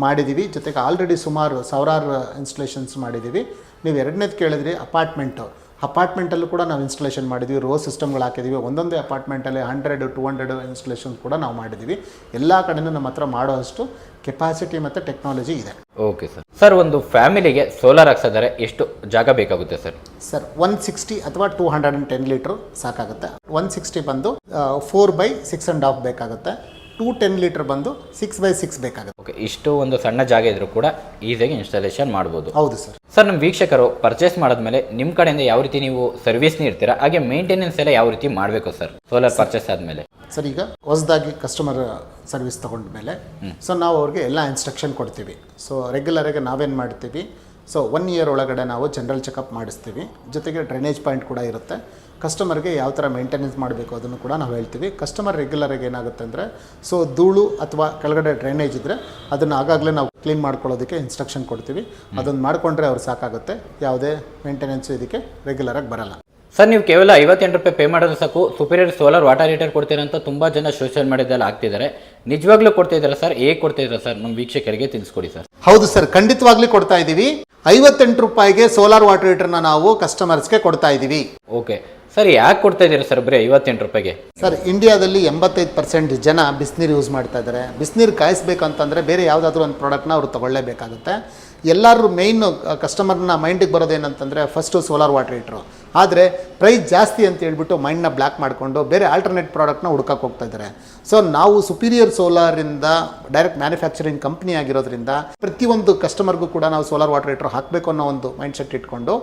ಮಾಡಿದ್ದೀವಿ. ಜೊತೆಗೆ ಆಲ್ರೆಡಿ ಸುಮಾರು ಸಾವಿರಾರು ಇನ್ಸ್ಟಾಲೇಷನ್ಸ್ ಮಾಡಿದ್ದೀವಿ. ನೀವು ಎರಡನೇದು ಕೇಳಿದ್ರಿ ಅಪಾರ್ಟ್ಮೆಂಟಲ್ಲೂ ಕೂಡ ನಾವು ಇನ್ಸ್ಟಾಲೇಷನ್ ಮಾಡಿದ್ವಿ, ರೋ ಸಿಸ್ಟಮ್ಗಳು ಹಾಕಿದ್ದೀವಿ. ಒಂದೊಂದೇ ಅಪಾರ್ಟ್ಮೆಂಟಲ್ಲಿ 100-200 ಇನ್ಸ್ಟಾಲೇಷನ್ ಕೂಡ ನಾವು ಮಾಡಿದ್ದೀವಿ. ಎಲ್ಲ ಕಡೆಯೂ ನಮ್ಮ ಹತ್ರ ಮಾಡೋಷ್ಟು ಕೆಪಾಸಿಟಿ ಮತ್ತು ಟೆಕ್ನಾಲಜಿ ಇದೆ. Okay sir. ಸರ್, ಒಂದು ಫ್ಯಾಮಿಲಿಗೆ ಸೋಲಾರ್ ಹಾಕ್ಸಿದ್ರೆ ಎಷ್ಟು ಜಾಗ ಬೇಕಾಗುತ್ತೆ ಸರ್? ಸರ್, 160 ಅಥವಾ 210 ಲೀಟ್ರ್ ಸಾಕಾಗುತ್ತೆ. 160 ಬಂದು 4/6.5 ಬೇಕಾಗುತ್ತೆ. 10 ಲೀಟರ್ ಬಂದು 6x6 ಬೇಕಾಗುತ್ತೆ. ಓಕೆ, ಇಷ್ಟು ಒಂದು ಸಣ್ಣ ಜಾಗ ಇದ್ರೂ ಕೂಡ ಈಸಿಯಾಗಿ ಇನ್ಸ್ಟಾಲೇಷನ್ ಮಾಡ್ಬೋದು. ಹೌದು ಸರ್. ಸರ್, ನಮ್ಮ ವೀಕ್ಷಕರು ಪರ್ಚೇಸ್ ಮಾಡಿದ್ಮೇಲೆ ನಿಮ್ಮ ಕಡೆಯಿಂದ ಯಾವ ರೀತಿ ನೀವು ಸರ್ವಿಸ್ ನೀಡ್ತೀರಾ, ಹಾಗೆ ಮೇಂಟೆನೆನ್ಸ್ ಎಲ್ಲ ಯಾವ ರೀತಿ ಮಾಡಬೇಕು ಸರ್ ಸೋಲಾರ್ ಪರ್ಚೇಸ್ ಆದಮೇಲೆ? ಸರ್, ಈಗ ಹೊಸದಾಗಿ ಕಸ್ಟಮರ್ ಸರ್ವಿಸ್ ತೊಗೊಂಡ್ಮೇಲೆ ಸೊ ನಾವು ಅವ್ರಿಗೆ ಎಲ್ಲ ಇನ್ಸ್ಟ್ರಕ್ಷನ್ ಕೊಡ್ತೀವಿ. ಸೊ ರೆಗ್ಯುಲರಾಗಿ ನಾವೇನು ಮಾಡ್ತೀವಿ, ಸೊ 1 ಇಯರ್ ಒಳಗಡೆ ನಾವು ಜನರಲ್ ಚೆಕಪ್ ಮಾಡಿಸ್ತೀವಿ. ಜೊತೆಗೆ ಡ್ರೈನೇಜ್ ಪಾಯಿಂಟ್ ಕೂಡ ಇರುತ್ತೆ. ಕಸ್ಟಮರ್ಗೆ ಯಾವ ಥರ ಮೇಂಟೆನೆನ್ಸ್ ಮಾಡಬೇಕು ಅದನ್ನು ಕೂಡ ನಾವು ಹೇಳ್ತೀವಿ. ಕಸ್ಟಮರ್ ರೆಗ್ಯುಲರಾಗಿ ಏನಾಗುತ್ತೆ ಅಂದರೆ, ಸೊ ಧೂಳು ಅಥವಾ ಕೆಳಗಡೆ ಡ್ರೈನೇಜ್ ಇದ್ದರೆ ಅದನ್ನು ಆಗಾಗಲೇ ನಾವು ಕ್ಲೀನ್ ಮಾಡ್ಕೊಳ್ಳೋದಕ್ಕೆ ಇನ್ಸ್ಟ್ರಕ್ಷನ್ ಕೊಡ್ತೀವಿ. ಅದನ್ನು ಮಾಡಿಕೊಂಡ್ರೆ ಅವ್ರು ಸಾಕಾಗುತ್ತೆ. ಯಾವುದೇ ಮೇಂಟೆನೆನ್ಸ್ ಇದಕ್ಕೆ ರೆಗ್ಯುಲರಾಗಿ ಬರಲ್ಲ. ಸರ್, ನೀವು ಕೇವಲ 58 ರೂಪಾಯಿ ಪೇ ಮಾಡೋದು ಸಾಕು ಸುಪೀರಿಯರ್ ಸೋಲಾರ್ ವಾಟರ್ ಹೀಟರ್ ಕೊಡ್ತೀರಾ ಅಂತ ತುಂಬ ಜನ ಸೋಷಿಯಲ್ ಮೀಡಿಯಾದಲ್ಲಿ ಆಗ್ತಿದ್ದಾರೆ. ನಿಜವಾಗ್ಲೂ ಕೊಡ್ತಿದ್ದೀರಾ ಸರ್? ಹೇಗೆ ಕೊಡ್ತಿದ್ದೀರಾ ಸರ್? ನಮ್ಮ ವೀಕ್ಷಕರಿಗೆ ತಿಳಿಸ್ಕೊಡಿ ಸರ್. ಹೌದು ಸರ್, ಖಂಡಿತವಾಗ್ಲೂ ಕೊಡ್ತಾ ಇದ್ದೀವಿ. 58 ರೂಪಾಯಿಗೆ ಸೋಲಾರ್ ವಾಟರ್ ಹೀಟರ್ನ ನಾವು ಕಸ್ಟಮರ್ಸ್ಗೆ ಕೊಡ್ತಾ ಇದ್ದೀವಿ. ಓಕೆ ಸರ್, ಯಾಕೆ ಕೊಡ್ತಾ ಇದ್ದೀರಾ ಸರ್ ಬರೀ 58 ರೂಪಾಯಿಗೆ? ಸರ್, ಇಂಡಿಯಾದಲ್ಲಿ 85% ಜನ ಬಿಸಿನೀರು ಯೂಸ್ ಮಾಡ್ತಾ ಇದ್ದಾರೆ. ಬಿಸಿನೀರು ಕಾಯಿಸ್ಬೇಕಂತಂದರೆ ಬೇರೆ ಯಾವುದಾದ್ರೂ ಒಂದು ಪ್ರಾಡಕ್ಟ್ನ ಅವರು ತೊಗೊಳ್ಳೇಬೇಕಾಗುತ್ತೆ. ಎಲ್ಲರೂ ಮೇಯ್ನ್ ಕಸ್ಟಮರ್ನ ಮೈಂಡಿಗೆ ಬರೋದೇನಂತಂದರೆ ಫಸ್ಟು ಸೋಲಾರ್ ವಾಟರ್ ಹೀಟ್ರು. ಆದರೆ ಪ್ರೈಸ್ ಜಾಸ್ತಿ ಅಂತ ಹೇಳ್ಬಿಟ್ಟು ಮೈಂಡ್ನ ಬ್ಲ್ಯಾಕ್ ಮಾಡಿಕೊಂಡು ಬೇರೆ ಆಲ್ಟರ್ನೇಟ್ ಪ್ರಾಡಕ್ಟ್ನ ಹುಡ್ಕಕ್ಕೆ ಹೋಗ್ತಾ ಇದ್ದಾರೆ. ಸೊ ನಾವು ಸುಪೀರಿಯರ್ ಸೋಲಾರಿಂದ ಡೈರೆಕ್ಟ್ ಮ್ಯಾನುಫ್ಯಾಕ್ಚರಿಂಗ್ ಕಂಪ್ನಿ ಆಗಿರೋದ್ರಿಂದ ಪ್ರತಿಯೊಂದು ಕಸ್ಟಮರ್ಗೂ ಕೂಡ ನಾವು ಸೋಲಾರ್ ವಾಟರ್ ಹೀಟ್ರ್ ಹಾಕಬೇಕು ಅನ್ನೋ ಒಂದು ಮೈಂಡ್ಸೆಟ್ ಇಟ್ಕೊಂಡು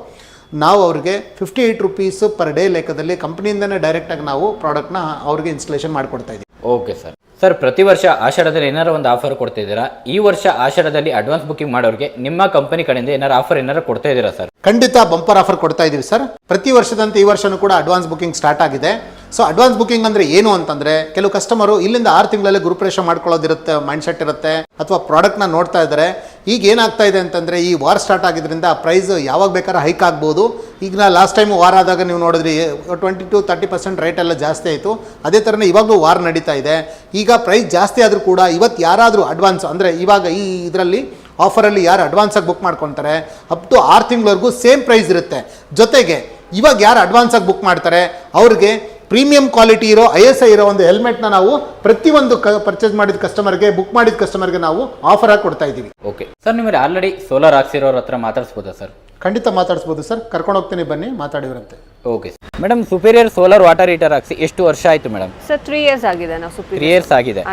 ನಾವು ಅವ್ರಿಗೆ 58 ರೂಪೀಸ್ ಪರ್ ಡೇ ಲೆಕ್ಕದಲ್ಲಿ ಕಂಪ್ನಿಯಿಂದನೇ ಡೈರೆಕ್ಟಾಗಿ ನಾವು ಪ್ರಾಡಕ್ಟ್ನ ಅವ್ರಿಗೆ ಇನ್ಸ್ಟಾಲೇಷನ್ ಮಾಡಿಕೊಡ್ತಾ ಇದ್ದೀವಿ. Okay sir. ಸರ್, ಪ್ರತಿ ವರ್ಷ ಆಷಾಢದಲ್ಲಿ ಏನಾರು ಒಂದು ಆಫರ್ ಕೊಡ್ತಾ ಇದ್ದೀರಾ? ಈ ವರ್ಷ ಆಷಾಢದಲ್ಲಿ ಅಡ್ವಾನ್ಸ್ ಬುಕಿಂಗ್ ಮಾಡೋರಿಗೆ ನಿಮ್ಮ ಕಂಪನಿ ಕಡೆಯಿಂದ ಏನಾರು ಕೊಡ್ತಾ ಇದ್ದೀರಾ ಸರ್? ಖಂಡಿತ ಬಂಪರ್ ಆಫರ್ ಕೊಡ್ತಾ ಇದ್ದೀವಿ ಸರ್. ಪ್ರತಿ ವರ್ಷದಂತೆ ಈ ವರ್ಷನೂ ಕೂಡ ಅಡ್ವಾನ್ಸ್ ಬುಕಿಂಗ್ ಸ್ಟಾರ್ಟ್ ಆಗಿದೆ. ಸೊ ಅಡ್ವಾನ್ಸ್ ಬುಕಿಂಗ್ ಅಂದರೆ ಏನು ಅಂತಂದರೆ, ಕೆಲವು ಕಸ್ಟಮರು ಇಲ್ಲಿಂದ 6 ತಿಂಗಳಲ್ಲಿ ಗುರುಪ್ರವೇಶ ಮಾಡ್ಕೊಳ್ಳೋದಿರುತ್ತೆ, ಮೈಂಡ್ಸೆಟ್ ಇರುತ್ತೆ, ಅಥವಾ ಪ್ರಾಡಕ್ಟ್ನ ನೋಡ್ತಾ ಇದ್ದಾರೆ. ಈಗ ಏನಾಗ್ತಾ ಇದೆ ಅಂತಂದರೆ, ಈ ವಾರ್ ಸ್ಟಾರ್ಟ್ ಆಗಿದ್ದರಿಂದ ಪ್ರೈಸ್ ಯಾವಾಗ ಬೇಕಾದ್ರೆ ಹೈಕ್ ಆಗ್ಬೋದು. ಈಗ ಲಾಸ್ಟ್ ಟೈಮ್ ವಾರ್ ಆದಾಗ ನೀವು ನೋಡಿದ್ರಿ 20-30% ರೇಟ್ ಎಲ್ಲ ಜಾಸ್ತಿ ಆಯಿತು. ಅದೇ ಥರನೇ ಇವಾಗಲೂ ವಾರ್ ನಡೀತಾ ಇದೆ. ಈಗ ಪ್ರೈಸ್ ಜಾಸ್ತಿ ಆದರೂ ಕೂಡ ಇವತ್ತು ಯಾರಾದರೂ ಅಡ್ವಾನ್ಸ್ ಅಂದರೆ ಇವಾಗ ಈ ಇದರಲ್ಲಿ ಆಫರಲ್ಲಿ ಯಾರು ಅಡ್ವಾನ್ಸಾಗಿ ಬುಕ್ ಮಾಡ್ಕೊತಾರೆ ಅಪ್ ಟು 6 ತಿಂಗಳವರೆಗೂ ಸೇಮ್ ಪ್ರೈಸ್ ಇರುತ್ತೆ. ಜೊತೆಗೆ ಇವಾಗ ಯಾರು ಅಡ್ವಾನ್ಸಾಗಿ ಬುಕ್ ಮಾಡ್ತಾರೆ ಅವ್ರಿಗೆ ಪ್ರೀಮಿಯಂ ಕ್ವಾಲಿಟಿ ಇರೋ ISI ಇರೋ ಒಂದು ಹೆಲ್ಮೆಟ್ನ ನಾವು ಪ್ರತಿಯೊಂದು ಪರ್ಚೇಸ್ ಮಾಡಿದ ಕಸ್ಟಮರ್ಗೆ, ಬುಕ್ ಮಾಡಿದ ಕಸ್ಟಮರ್ಗೆ ನಾವು ಆಫರ್ ಆಗಿ ಕೊಡ್ತಾ ಇದ್ದೀವಿ. ಓಕೆ ಸರ್, ನಿಮಗೆ ಆಲ್ರೆಡಿ ಸೋಲಾರ್ ಹಾಕ್ಸಿರೋರ ಹತ್ರ ಮಾತಾಡಿಸ್ಬೋದಾ ಸರ್? ಖಂಡಿತ ಮಾತಾಡಿಸ್ಬೋದು ಸರ್, ಕರ್ಕೊಂಡು ಹೋಗ್ತೀನಿ, ಬನ್ನಿ ಮಾತಾಡಿವ್ರಂತೆ. Okay madam, superior solar water heater ಹಾಕ್ಸಿ ಎಷ್ಟು ವರ್ಷ ಆಯಿತು ಮೇಡಮ್? ಸರ್ 3 ಇಯರ್ಸ್ ಆಗಿದೆ. ನಾವು 3 ಇಯರ್ಸ್ ಆಗಿದೆ.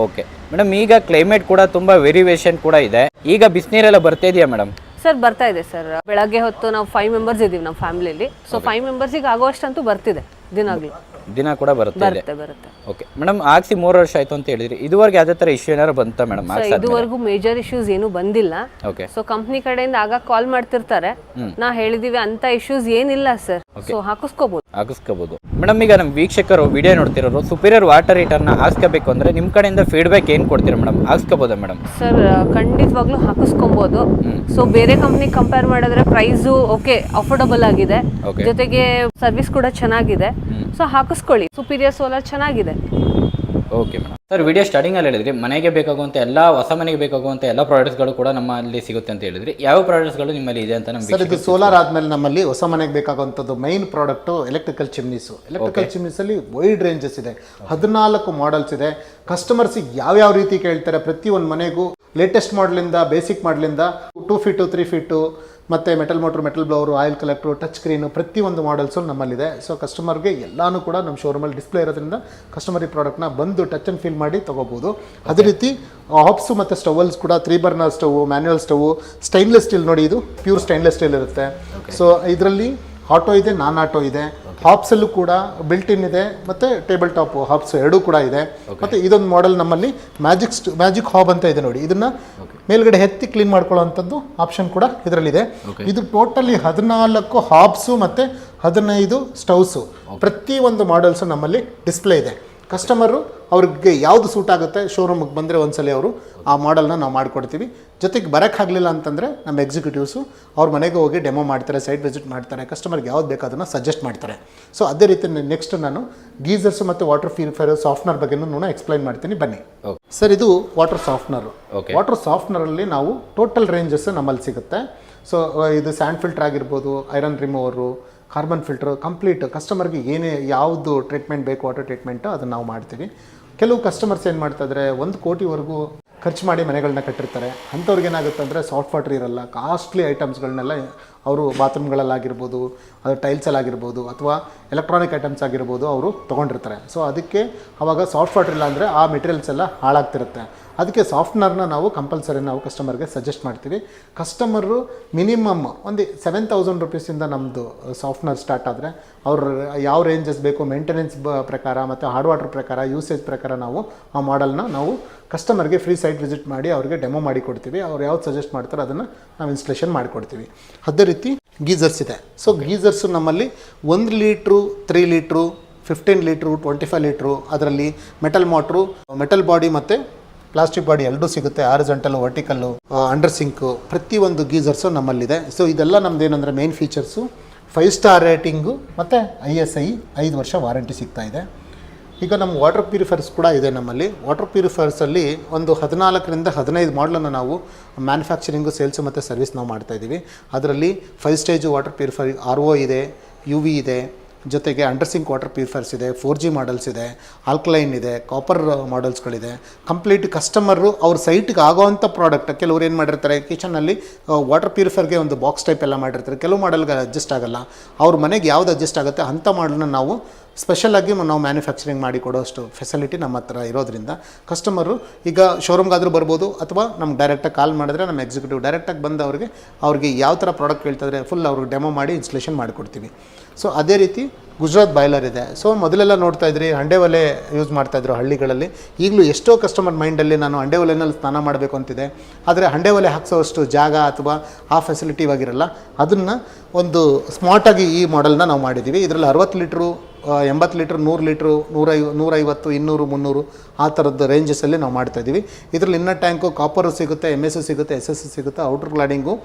ಓಕೆ ಮೇಡಮ್, ಈಗ ಕ್ಲೈಮೇಟ್ ಕೂಡ ತುಂಬಾ ವೇರಿಯೇಷನ್ ಕೂಡ ಇದೆ. ಈಗ ಬಿಸಿನೀರೆಲ್ಲ ಬರ್ತಾ ಇದೆಯಾ ಮೇಡಮ್? ಸರ್ ಬರ್ತಾ ಇದೆ ಸರ್. ಬೆಳಗ್ಗೆ ಹೊತ್ತು ನಾವು 5 ಮೆಂಬರ್ಸ್ ಇದ್ದೀವಿ ನಮ್ಮ ಫ್ಯಾಮಿಲಿಯಲ್ಲಿ. ಸೊ 5 ಮೆಂಬರ್ಸಿಗೆ ಆಗೋಷ್ಟಂತೂ ಬರ್ತಿದೆ ದಿನ ಕೂಡ ಬರುತ್ತೆ. ಓಕೆ ಮೇಡಮ್, ಹಾಕ್ಸಿ 3 ವರ್ಷ ಆಯ್ತು ಅಂತ ಹೇಳಿದ್ರಿ. ಇದುವರೆಗೆ ಯಾವುದೇ ಥರ ಇಶ್ಯೂ ಏನಾದ್ರು ಬಂತಾ ಮೇಡಮ್? ಇದುವರೆಗೂ ಮೇಜರ್ ಇಶ್ಯೂಸ್ ಏನು ಬಂದಿಲ್ಲ. ಓಕೆ. ಸೊ ಕಂಪ್ನಿ ಕಡೆಯಿಂದ ಆಗ ಕಾಲ್ ಮಾಡ್ತಿರ್ತಾರೆ, ನಾ ಹೇಳಿದೀವಿ ಅಂತ ಇಶ್ಯೂಸ್ ಏನಿಲ್ಲ ಸರ್. So ಹಾಕಿಸ್ಕೋಬಹುದು madam. ಈಗ ನಮ್ಮ ವೀಕ್ಷಕರು ವಿಡಿಯೋ ನೋಡ್ತಿರೋರು ಸುಪೀರಿಯರ್ ವಾಟರ್ ಹೀಟರ್ನ ಹಾಕ್ಸ್ಕೋಬೇಕು ಅಂದ್ರೆ ನಿಮ್ಮ ಕಡೆಯಿಂದ ಫೀಡ್ಬ್ಯಾಕ್ ಏನು ಕೊಡ್ತೀರಾ ಮೇಡಮ್? ಹಾಕ್ಸ್ಕೋಬೋದಾ ಮೇಡಮ್? ಸರ್ ಖಂಡಿತವಾಗ್ಲೂ ಹಾಕಿಸ್ಕೊಬಹುದು. ಸೊ ಬೇರೆ ಕಂಪ್ನಿ ಕಂಪೇರ್ ಮಾಡಿದ್ರೆ ಪ್ರೈಸು ಓಕೆ ಅಫೋರ್ಡಬಲ್ ಆಗಿದೆ, ಜೊತೆಗೆ ಸರ್ವಿಸ್ ಕೂಡ ಚೆನ್ನಾಗಿದೆ. ಸೊ ಹಾಕಿಸ್ಕೊಳ್ಳಿ, ಸುಪೀರಿಯರ್ ಸೋಲಾರ್ ಚೆನ್ನಾಗಿದೆ. Okay madam. ಸರ್, ವಿಡಿಯೋ ಸ್ಟಾರ್ಟಿಂಗಲ್ಲಿ ಹೇಳಿದ್ರಿ ಮನೆಗೆ ಬೇಕಾಗುವಂಥ ಎಲ್ಲ, ಹೊಸ ಮನೆಗೆ ಬೇಕಾಗುವಂಥ ಎಲ್ಲ ಪ್ರಾಡಕ್ಟ್ಸ್ಗಳು ಕೂಡ ನಮ್ಮಲ್ಲಿ ಸಿಗುತ್ತೆ ಅಂತ ಹೇಳಿದ್ರಿ. ಯಾವ ಪ್ರಾಡಕ್ಟ್ಸ್ಗಳು ನಿಮ್ಮಲ್ಲಿ ಇದೆ ಅಂತ ನಮಗೆ? ಸರ್, ಇದು ಸೋಲಾರ್ ಆದಮೇಲೆ ನಮ್ಮಲ್ಲಿ ಹೊಸ ಮನೆಗೆ ಬೇಕಾಗುವಂಥದ್ದು main product electrical chimneys. Electrical ಚಿಮ್ನೀಸಲ್ಲಿ ವೈಡ್ ರೇಂಜಸ್ ಇದೆ, 14 ಮಾಡೆಲ್ಸ್ ಇದೆ. ಕಸ್ಟಮರ್ಸಿಗೆ ಯಾವ್ಯಾವ ರೀತಿ ಕೇಳ್ತಾರೆ, ಪ್ರತಿಯೊಂದು ಮನೆಗೂ ಲೇಟೆಸ್ಟ್ ಮಾಡಲಿಂದ ಬೇಸಿಕ್ ಮಾಡಲಿಂದ 2 ಫೀಟು 3 ಫೀಟು ಮತ್ತು metal motor, metal blower, oil collector, touch screen ಪ್ರತಿಯೊಂದು ಮಾಡೆಲ್ಸು ನಮ್ಮಲ್ಲಿದೆ. ಸೊ ಕಸ್ಟಮರ್ಗೆ ಎಲ್ಲನೂ ಕೂಡ ನಮ್ಮ ಶೋರೂಮಲ್ಲಿ ಡಿಸ್ಪ್ಲೇ ಇರೋದ್ರಿಂದ ಕಸ್ಟಮರ್ ಈ ಪ್ರಾಡಕ್ಟ್ನ ಬಂದು ಟಚ್ ಆ್ಯಂಡ್ ಫೀಲ್ ಮಾಡಿ ತೊಗೋಬೋದು. ಅದೇ ರೀತಿ ಹಾಪ್ಸು ಮತ್ತು ಸ್ಟವಲ್ಸ್ ಕೂಡ 3 burner stove, manual stove, stainless steel ನೋಡಿ, ಇದು ಪ್ಯೂರ್ ಸ್ಟೈನ್ಲೆಸ್ ಸ್ಟೀಲ್ ಇರುತ್ತೆ. ಸೊ ಇದರಲ್ಲಿ ಆಟೋ ಇದೆ, ನಾನ್ ಆಟೋ ಇದೆ. ಹಾಪ್ಸಲ್ಲೂ ಕೂಡ ಬಿಲ್ಟ್ ಇನ್ ಇದೆ ಮತ್ತು ಟೇಬಲ್ ಟಾಪ್ ಹಾಪ್ಸ್ ಎರಡೂ ಕೂಡ ಇದೆ. ಮತ್ತು ಇದೊಂದು ಮಾಡೆಲ್ ನಮ್ಮಲ್ಲಿ ಮ್ಯಾಜಿಕ್ ಹಾಬ್ ಅಂತ ಇದೆ ನೋಡಿ, ಇದನ್ನು ಮೇಲ್ಗಡೆ ಎತ್ತಿ ಕ್ಲೀನ್ ಮಾಡ್ಕೊಳ್ಳೋವಂಥದ್ದು ಆಪ್ಷನ್ ಕೂಡ ಇದರಲ್ಲಿದೆ. ಇದು ಟೋಟಲಿ 14 ಹಾಬ್ಸು ಮತ್ತು 15 ಸ್ಟವ್ಸು, ಪ್ರತಿಯೊಂದು ಮಾಡೆಲ್ಸು ನಮ್ಮಲ್ಲಿ ಡಿಸ್ಪ್ಲೇ ಇದೆ. ಕಸ್ಟಮರು ಅವ್ರಿಗೆ ಯಾವುದು ಸೂಟ್ ಆಗುತ್ತೆ ಶೋರೂಮಿಗೆ ಬಂದರೆ ಒಂದ್ಸಲ ಅವರು ಆ ಮಾಡೆಲ್ನ ನಾವು ಮಾಡಿಕೊಡ್ತೀವಿ. ಜೊತೆಗೆ ಬರೋಕ್ಕಾಗಲಿಲ್ಲ ಅಂತಂದರೆ ನಮ್ಮ ಎಕ್ಸಿಕ್ಯೂಟಿವ್ಸು ಅವ್ರ ಮನೆಗೆ ಹೋಗಿ ಡೆಮೋ ಮಾಡ್ತಾರೆ, ಸೈಟ್ ವಿಸಿಟ್ ಮಾಡ್ತಾರೆ, ಕಸ್ಟಮರ್ಗೆ ಯಾವ್ದು ಬೇಕು ಅದನ್ನು ಸಜೆಸ್ಟ್ ಮಾಡ್ತಾರೆ. ಸೊ ಅದೇ ರೀತಿ ನೆಕ್ಸ್ಟ್ ನಾನು ಗೀಸರ್ಸ್ ಮತ್ತು ವಾಟರ್ ಪ್ಯೂರಿಫೈಯರ್ ಸಾಫ್ಟ್ನರ್ ಬಗ್ಗೆನೂ ಎಕ್ಸ್ಪ್ಲೈನ್ ಮಾಡ್ತೀನಿ, ಬನ್ನಿ. ಸರ್, ಇದು ವಾಟರ್ ಸಾಫ್ಟ್ನರು. ವಾಟರ್ ಸಾಫ್ಟ್ನರಲ್ಲಿ ನಾವು ಟೋಟಲ್ ರೇಂಜಸ್ ನಮ್ಮಲ್ಲಿ ಸಿಗುತ್ತೆ. ಸೊ ಇದು ಸ್ಯಾಂಡ್ ಫಿಲ್ಟರ್ ಆಗಿರ್ಬೋದು, ಐರನ್ ರಿಮೂವರು, ಕಾರ್ಬನ್ ಫಿಲ್ಟ್ರು, ಕಂಪ್ಲೀಟ್ ಕಸ್ಟಮರ್ಗೆ ಏನೇ ಯಾವುದು ಟ್ರೀಟ್ಮೆಂಟ್ ಬೇಕು ವಾಟರ್ ಟ್ರೀಟ್ಮೆಂಟು ಅದನ್ನು ನಾವು ಮಾಡ್ತೀವಿ. ಕೆಲವು ಕಸ್ಟಮರ್ಸ್ ಏನು ಮಾಡ್ತಾಯಿದ್ರೆ 1 ಕೋಟಿವರೆಗೂ ಖರ್ಚು ಮಾಡಿ ಮನೆಗಳನ್ನ ಕಟ್ಟಿರ್ತಾರೆ. ಅಂಥವ್ರಿಗೆ ಏನಾಗುತ್ತೆ ಅಂದರೆ ಸಾಫ್ಟ್ ವಾಟರ್ ಇರಲ್ಲ, ಕಾಸ್ಟ್ಲಿ ಐಟಮ್ಸ್ಗಳನ್ನೆಲ್ಲ ಅವರು ಬಾತ್ರೂಮ್ಗಳಲ್ಲಾಗಿರ್ಬೋದು, ಅದು ಟೈಲ್ಸಲ್ಲಾಗಿರ್ಬೋದು ಅಥವಾ ಎಲೆಕ್ಟ್ರಾನಿಕ್ ಐಟಮ್ಸ್ ಆಗಿರ್ಬೋದು ಅವರು ತೊಗೊಂಡಿರ್ತಾರೆ. ಸೊ ಅದಕ್ಕೆ ಆವಾಗ ಸಾಫ್ಟ್ ವಾಟರ್ ಇಲ್ಲ ಅಂದರೆ ಆ ಮೆಟೀರಿಯಲ್ಸ್ ಎಲ್ಲ ಹಾಳಾಗ್ತಿರುತ್ತೆ. ಅದಕ್ಕೆ ಸಾಫ್ಟ್ನರ್ನ ನಾವು ಕಂಪಲ್ಸರಿ ನಾವು ಕಸ್ಟಮರ್ಗೆ ಸಜೆಸ್ಟ್ ಮಾಡ್ತೀವಿ. ಕಸ್ಟಮರು ಮಿನಿಮಮ್ ಒಂದು 7,000 ರುಪೀಸಿಂದ ನಮ್ಮದು ಸಾಫ್ಟ್ನರ್ ಸ್ಟಾರ್ಟ್ ಆದರೆ ಅವ್ರು ಯಾವ ರೇಂಜಸ್ ಬೇಕು ಮೇಂಟೆನೆನ್ಸ್ ಪ್ರಕಾರ ಮತ್ತು ಹಾರ್ಡ್ ವಾಟರ್ ಪ್ರಕಾರ ಯೂಸೇಜ್ ಪ್ರಕಾರ ನಾವು ಆ ಮಾಡೆಲ್ನ ನಾವು ಕಸ್ಟಮರ್ಗೆ ಫ್ರೀ ಸೈಟ್ ವಿಸಿಟ್ ಮಾಡಿ ಅವ್ರಿಗೆ ಡೆಮೋ ಮಾಡಿ ಕೊಡ್ತೀವಿ. ಅವ್ರು ಯಾವ್ದು ಸಜೆಸ್ಟ್ ಮಾಡ್ತಾರೋ ಅದನ್ನು ನಾವು ಇನ್ಸ್ಟಾಲೇಷನ್ ಮಾಡಿಕೊಡ್ತೀವಿ. ಅದೇ ರೀತಿ ಗೀಸರ್ಸ್ ಇದೆ. ಸೊ ಗೀಸರ್ಸು ನಮ್ಮಲ್ಲಿ 1 ಲೀಟ್ರು, 3 ಲೀಟ್ರು, 15 ಲೀಟ್ರು, 25 ಲೀಟ್ರು, ಅದರಲ್ಲಿ ಮೆಟಲ್ ಮೋಟ್ರು, ಮೆಟಲ್ ಬಾಡಿ ಮತ್ತು ಪ್ಲಾಸ್ಟಿಕ್ ಬಾಡಿ ಎರಡೂ ಸಿಗುತ್ತೆ. ಹಾರಿಜಾಂಟಲ್ಲು, ವರ್ಟಿಕಲ್ಲು, ಅಂಡರ್ ಸಿಂಕು, ಪ್ರತಿಯೊಂದು ಗೀಸರ್ಸು ನಮ್ಮಲ್ಲಿದೆ. ಸೊ ಇದೆಲ್ಲ ನಮ್ದು ಏನಂದರೆ ಮೇನ್ ಫೀಚರ್ಸು 5 ಸ್ಟಾರ್ ರೇಟಿಂಗು ಮತ್ತು ISI 5 ವರ್ಷ ವಾರಂಟಿ ಸಿಗ್ತಾ ಇದೆ. ಈಗ ನಮ್ಮ ವಾಟರ್ ಪ್ಯೂರಿಫೈರ್ಸ್ ಕೂಡ ಇದೆ ನಮ್ಮಲ್ಲಿ. ವಾಟರ್ ಪ್ಯೂರಿಫೈರ್ಸಲ್ಲಿ ಒಂದು 14ರಿಂದ 15 ಮಾಡಲನ್ನು ನಾವು ಮ್ಯಾನುಫ್ಯಾಕ್ಚರಿಂಗು, ಸೇಲ್ಸು ಮತ್ತು ಸರ್ವಿಸ್ ನಾವು ಮಾಡ್ತಾಯಿದ್ದೀವಿ. ಅದರಲ್ಲಿ 5 ಸ್ಟೇಜು ವಾಟರ್ ಪ್ಯೂರಿಫೈರ್ RO ಇದೆ, UV ಇದೆ, ಜೊತೆಗೆ ಅಂಡರ್ ಸಿಂಕ್ ವಾಟರ್ ಪ್ಯೂರಿಫೈರ್ಸ್ ಇದೆ, 4G ಮಾಡಲ್ಸ್ ಇದೆ, ಆಲ್ಕಲೈನ್ ಇದೆ, ಕಾಪರ್ ಮಾಡಲ್ಸ್ಗಳಿದೆ. ಕಂಪ್ಲೀಟ್ ಕಸ್ಟಮರು ಅವ್ರ ಸೈಟ್ಗೆ ಆಗೋವಂಥ ಪ್ರಾಡಕ್ಟ್. ಕೆಲವ್ರು ಏನು ಮಾಡಿರ್ತಾರೆ, ಕಿಚನಲ್ಲಿ ವಾಟರ್ ಪ್ಯೂರಿಫೈರ್ಗೆ ಒಂದು ಬಾಕ್ಸ್ ಟೈಪ್ ಎಲ್ಲ ಮಾಡಿರ್ತಾರೆ. ಕೆಲವು ಮಾಡಲ್ಗೆ ಅಡ್ಜಸ್ಟ್ ಆಗೋಲ್ಲ. ಅವ್ರ ಮನೆಗೆ ಯಾವ್ದು ಅಡ್ಜಸ್ಟ್ ಆಗುತ್ತೆ ಅಂಥ ಮಾಡಲನ್ನ ನಾವು ಸ್ಪೆಷಲಾಗಿ ನಾವು ಮ್ಯಾನುಫ್ಯಾಕ್ಚರಿಂಗ್ ಮಾಡಿ ಕೊಡೋಷ್ಟು ಫೆಸಿಲಿಟಿ ನಮ್ಮ ಹತ್ರ ಇರೋದ್ರಿಂದ ಕಸ್ಟಮರು ಈಗ ಶೋರೂಮ್ಗಾದರೂ ಬರ್ಬೋದು ಅಥವಾ ನಮ್ಗೆ ಡೈರೆಕ್ಟಾಗಿ ಕಾಲ್ ಮಾಡಿದ್ರೆ ನಮ್ಮ ಎಕ್ಸಿಕ್ಯೂಟಿವ್ ಡೈರೆಕ್ಟಾಗಿ ಬಂದು ಅವ್ರಿಗೆ ಯಾವ ಥರ ಪ್ರಾಡಕ್ಟ್ ಕೇಳ್ತಾಯಿದ್ರೆ ಫುಲ್ ಅವ್ರಿಗೆ ಡೆಮೋ ಮಾಡಿ ಇನ್ಸ್ಟಾಲೇಷನ್ ಮಾಡಿಕೊಡ್ತೀವಿ. ಸೊ ಅದೇ ರೀತಿ ಗುಜರಾತ್ ಬಾಯ್ಲರ್ ಇದೆ. ಸೊ ಮೊದಲೆಲ್ಲ ನೋಡ್ತಾ ಇದ್ರಿ ಹಂಡೆ ಒಲೆ ಯೂಸ್ ಮಾಡ್ತಾಯಿದ್ರು ಹಳ್ಳಿಗಳಲ್ಲಿ. ಈಗಲೂ ಎಷ್ಟೋ ಕಸ್ಟಮರ್ ಮೈಂಡಲ್ಲಿ ನಾನು ಹಂಡೆ ಒಲೆನಲ್ಲಿ ಸ್ನಾನ ಮಾಡಬೇಕು ಅಂತಿದೆ, ಆದರೆ ಹಂಡೆ ಒಲೆ ಹಾಕ್ಸೋಷ್ಟು ಜಾಗ ಅಥವಾ ಆ ಫೆಸಿಲಿಟಿ ಇವಾಗಿರಲ್ಲ. ಅದನ್ನು ಒಂದು ಸ್ಮಾರ್ಟಾಗಿ ಈ ಮಾಡೆಲ್ನ ನಾವು ಮಾಡಿದ್ದೀವಿ. ಇದರಲ್ಲಿ 60 ಲೀಟ್ರು, 80 ಲೀಟ್ರ್, 100 ಲೀಟ್ರು, 150, 200, 300 ಆ ಥರದ ರೇಂಜಸಲ್ಲಿ ನಾವು ಮಾಡ್ತಾಯಿದ್ದೀವಿ. ಇದರಲ್ಲಿ ಇನ್ನರ್ ಟ್ಯಾಂಕು ಕಾಪರು ಸಿಗುತ್ತೆ, MS ಸಿಗುತ್ತೆ, SS ಸಿಗುತ್ತೆ, ಔಟರ್ ಕ್ಲಾಡಿಂಗು,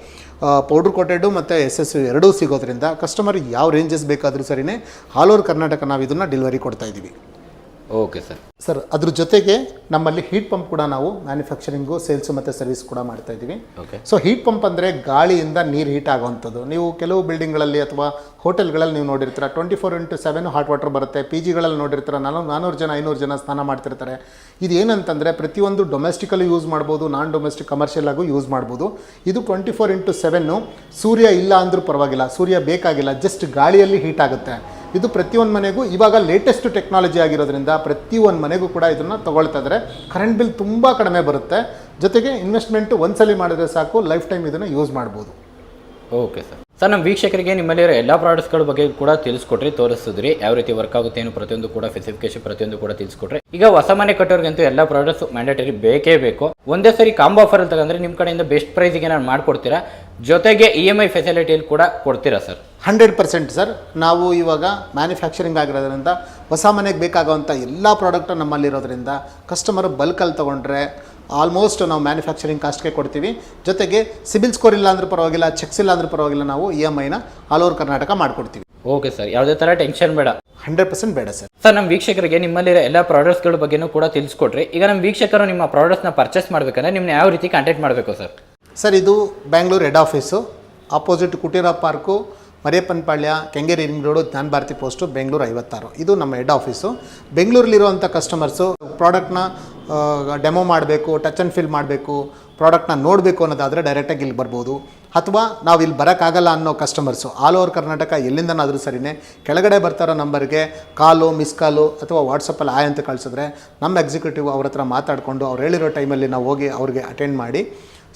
ಪೌಡ್ರ್ ಕೋಟೆಡು ಮತ್ತು SS ಎರಡೂ ಸಿಗೋದ್ರಿಂದ ಕಸ್ಟಮರ್ ಯಾವ ರೇಂಜಸ್ ಬೇಕಾದರೂ ಸರಿಯೇ ಆಲ್ ಓವರ್ ಕರ್ನಾಟಕ ನಾವು ಇದನ್ನು ಡೆಲಿವರಿ ಕೊಡ್ತಾಯಿದ್ದೀವಿ. ಓಕೆ ಸರ್ ಅದ್ರ ಜೊತೆಗೆ ನಮ್ಮಲ್ಲಿ ಹೀಟ್ ಪಂಪ್ ಕೂಡ ನಾವು ಮ್ಯಾನುಫ್ಯಾಕ್ಚರಿಂಗು, ಸೇಲ್ಸು ಮತ್ತು ಸರ್ವಿಸ್ ಕೂಡ ಮಾಡ್ತಾಯಿದ್ದೀವಿ. ಸೊ ಹೀಟ್ ಪಂಪ್ ಅಂದರೆ ಗಾಳಿಯಿಂದ ನೀರು ಹೀಟ್ ಆಗುವಂಥದ್ದು. ನೀವು ಕೆಲವು ಬಿಲ್ಡಿಂಗ್ಗಳಲ್ಲಿ ಅಥವಾ ಹೋಟೆಲ್ಗಳಲ್ಲಿ ನೀವು ನೋಡಿರ್ತೀರ 24/7 ಹಾಟ್ ವಾಟರ್ ಬರುತ್ತೆ. PGಗಳಲ್ಲಿ ನೋಡಿರ್ತೀರ 400 ಜನ 500 ಜನ ಸ್ನಾನ ಮಾಡ್ತಿರ್ತಾರೆ. ಇದು ಏನಂತಂದರೆ ಪ್ರತಿಯೊಂದು ಡೊಮೆಸ್ಟಿಕಲ್ಲಿ ಯೂಸ್ ಮಾಡ್ಬೋದು, ನಾನ್ ಡೊಮೆಸ್ಟಿಕ್ ಕಮರ್ಷಿಯಲ್ ಆಗೂ ಯೂಸ್ ಮಾಡ್ಬೋದು. ಇದು 24/7 ಸೂರ್ಯ ಇಲ್ಲ ಅಂದರೂ ಪರವಾಗಿಲ್ಲ, ಸೂರ್ಯ ಬೇಕಾಗಿಲ್ಲ, ಜಸ್ಟ್ ಗಾಳಿಯಲ್ಲಿ ಹೀಟ್ ಆಗುತ್ತೆ. ಇದು ಪ್ರತಿಯೊಂದು ಮನೆಗೂ ಇವಾಗ ಲೇಟೆಸ್ಟ್ ಟೆಕ್ನಾಲಜಿ ಆಗಿರೋದ್ರಿಂದ ಪ್ರತಿಯೊಂದು ಮನೆಗೂ ಕೂಡ ಇದನ್ನು ತೊಗೊಳ್ತಾ ಇದ್ದಾರೆ. ಕರೆಂಟ್ ಬಿಲ್ ತುಂಬ ಕಡಿಮೆ ಬರುತ್ತೆ. ಜೊತೆಗೆ ಇನ್ವೆಸ್ಟ್ಮೆಂಟು ಒಂದ್ಸಲಿ ಮಾಡಿದ್ರೆ ಸಾಕು, ಲೈಫ್ ಟೈಮ್ ಇದನ್ನು ಯೂಸ್ ಮಾಡ್ಬೋದು. ಓಕೆ ಸರ್ ನಮ್ಮ ವೀಕ್ಷಕರಿಗೆ ನಿಮ್ಮಲ್ಲಿರೋ ಎಲ್ಲ ಪ್ರಾಡಕ್ಟ್ಸ್ಗಳ ಬಗ್ಗೆ ಕೂಡ ತಿಳಿಸ್ಕೊಟ್ರಿ, ತೋರಿಸಿದ್ರಿ, ಯಾವ ರೀತಿ ವರ್ಕ್ ಆಗುತ್ತೆ ಏನು ಪ್ರತಿಯೊಂದು ಕೂಡ ಸ್ಪೆಸಿಫಿಕೇಶನ್ ಪ್ರತಿಯೊಂದು ಕೂಡ ತಿಳಿಸ್ಕೊಟ್ರಿ. ಈಗ ಹೊಸ ಮನೆ ಕಟ್ಟೋರ್ಗಂತೂ ಎಲ್ಲ ಪ್ರಾಡಕ್ಟ್ಸ್ ಮ್ಯಾಂಡೇಟರಿ ಬೇಕೇ ಬೇಕು. ಒಂದೇ ಸರಿ ಕಾಂಬೋ ಆಫರಲ್ಲಿ ತಗೊಂಡ್ರೆ ನಿಮ್ಮ ಕಡೆಯಿಂದ ಬೆಸ್ಟ್ ಪ್ರೈಸಿಗೆ ನಾನು ಮಾಡಿಕೊಡ್ತೀರಾ, ಜೊತೆಗೆ EMI ಫೆಸಿಲಿಟಿಯಲ್ಲಿ ಕೂಡ ಕೊಡ್ತೀರಾ ಸರ್? 100% ಸರ್. ನಾವು ಇವಾಗ ಮ್ಯಾನುಫ್ಯಾಕ್ಚರಿಂಗ್ ಆಗಿರೋದ್ರಿಂದ ಹೊಸ ಮನೆಗೆ ಬೇಕಾಗುವಂಥ ಎಲ್ಲ ಪ್ರಾಡಕ್ಟು ನಮ್ಮಲ್ಲಿರೋದ್ರಿಂದ ಕಸ್ಟಮರು ಬಲ್ಕಲ್ಲಿ ತೊಗೊಂಡ್ರೆ ಆಲ್ಮೋಸ್ಟ್ ನಾವು ಮ್ಯಾನುಫ್ಯಾಕ್ಚರಿಂಗ್ ಕಾಸ್ಟ್ಗೆ ಕೊಡ್ತೀವಿ. ಜೊತೆಗೆ ಸಿಬಿಲ್ ಸ್ಕೋರ್ ಇಲ್ಲ ಅಂದ್ರೂ ಪರವಾಗಿಲ್ಲ, ಚೆಕ್ಸ್ ಇಲ್ಲ ಅಂದ್ರೂ ಪರವಾಗಿಲ್ಲ, ನಾವು EMIನ ಆಲ್ ಓವರ್ ಕರ್ನಾಟಕ ಮಾಡಿಕೊಡ್ತೀವಿ. ಓಕೆ ಸರ್, ಯಾವುದೇ ಥರ ಟೆನ್ಷನ್ ಬೇಡ. 100% ಬೇಡ ಸರ್. ಸರ್ ನಮ್ಮ ವೀಕ್ಷಕರಿಗೆ ನಿಮ್ಮಲ್ಲಿರೋ ಎಲ್ಲ ಪ್ರಾಡಕ್ಟ್ಸ್ಗಳ ಬಗ್ಗೆನೂ ಕೂಡ ತಿಳಿಸ್ಕೊಟ್ರಿ. ಈಗ ನಮ್ಮ ವೀಕ್ಷಕರು ನಿಮ್ಮ ಪ್ರಾಡಕ್ಟ್ಸ್ನ ಪರ್ಚೇಸ್ ಮಾಡಬೇಕಂದ್ರೆ ನಿಮ್ಮನ್ನ ಯಾವ ರೀತಿ ಕಾಂಟ್ಯಾಕ್ಟ್ ಮಾಡಬೇಕು ಸರ್? ಸರ್ ಇದು Bangalore head office, opposite Kuteera park, Mariyappanapalya, Kengeri ring road, Jnana Bharathi post, Bengaluru 56. ಇದು ನಮ್ಮ ಹೆಡ್ ಆಫೀಸು. ಬೆಂಗಳೂರಲ್ಲಿರುವಂಥ ಕಸ್ಟಮರ್ಸು ಪ್ರಾಡಕ್ಟ್ನ ಡೆಮೋ ಮಾಡಬೇಕು, ಟಚ್ ಆ್ಯಂಡ್ ಫೀಲ್ ಮಾಡಬೇಕು, ಪ್ರಾಡಕ್ಟ್ನ ನೋಡಬೇಕು ಅನ್ನೋದಾದರೆ ಡೈರೆಕ್ಟಾಗಿ ಇಲ್ಲಿ ಬರ್ಬೋದು. ಅಥವಾ ನಾವು ಇಲ್ಲಿ ಬರೋಕ್ಕಾಗಲ್ಲ ಅನ್ನೋ ಕಸ್ಟಮರ್ಸು ಆಲ್ ಓವರ್ ಕರ್ನಾಟಕ ಎಲ್ಲಿಂದನಾದರೂ ಸರಿಯೇ ಕೆಳಗಡೆ ಬರ್ತಾರೋ ನಂಬರ್ಗೆ ಕಾಲು, ಮಿಸ್ ಕಾಲು ಅಥವಾ ವಾಟ್ಸಪ್ಪಲ್ಲಿ ಆಯ್ ಅಂತ ಕಳಿಸಿದ್ರೆ ನಮ್ಮ ಎಕ್ಸಿಕ್ಯೂಟಿವ್ ಅವ್ರ ಹತ್ರ ಮಾತಾಡಿಕೊಂಡು ಅವ್ರು ಹೇಳಿರೋ ಟೈಮಲ್ಲಿ ನಾವು ಹೋಗಿ ಅವ್ರಿಗೆ ಅಟೆಂಡ್ ಮಾಡಿ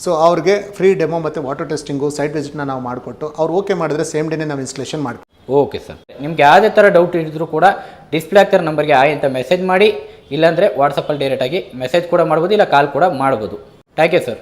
ಸೊ ಅವ್ರಿಗೆ ಫ್ರೀ ಡೆಮೋ ಮತ್ತು ವಾಟರ್ ಟೆಸ್ಟಿಂಗು, ಸೈಟ್ ವಿಸಿಟ್ನ ನಾವು ಮಾಡಿಕೊಟ್ಟು ಅವ್ರು ಓಕೆ ಮಾಡಿದ್ರೆ ಸೇಮ್ ಡೇನೇ ನಾವು ಇನ್ಸ್ಟಾಲೇಷನ್ ಮಾಡ್ತೀವಿ. ಓಕೆ ಸರ್, ನಿಮ್ಗೆ ಯಾವುದೇ ಥರ ಡೌಟ್ ಇದ್ದರೂ ಕೂಡ ಡಿಸ್ಪ್ಲೇ ಆಗ್ತಿರೋ ನಂಬರ್ಗೆ ಆಯ್ ಅಂತ ಮೆಸೇಜ್ ಮಾಡಿ, ಇಲ್ಲಾಂದರೆ ವಾಟ್ಸಪ್ಪಲ್ಲಿ ಡೈರೆಕ್ಟಾಗಿ ಮೆಸೇಜ್ ಕೂಡ ಮಾಡ್ಬೋದು, ಇಲ್ಲ ಕಾಲ್ ಕೂಡ ಮಾಡ್ಬೋದು. Thank you sir.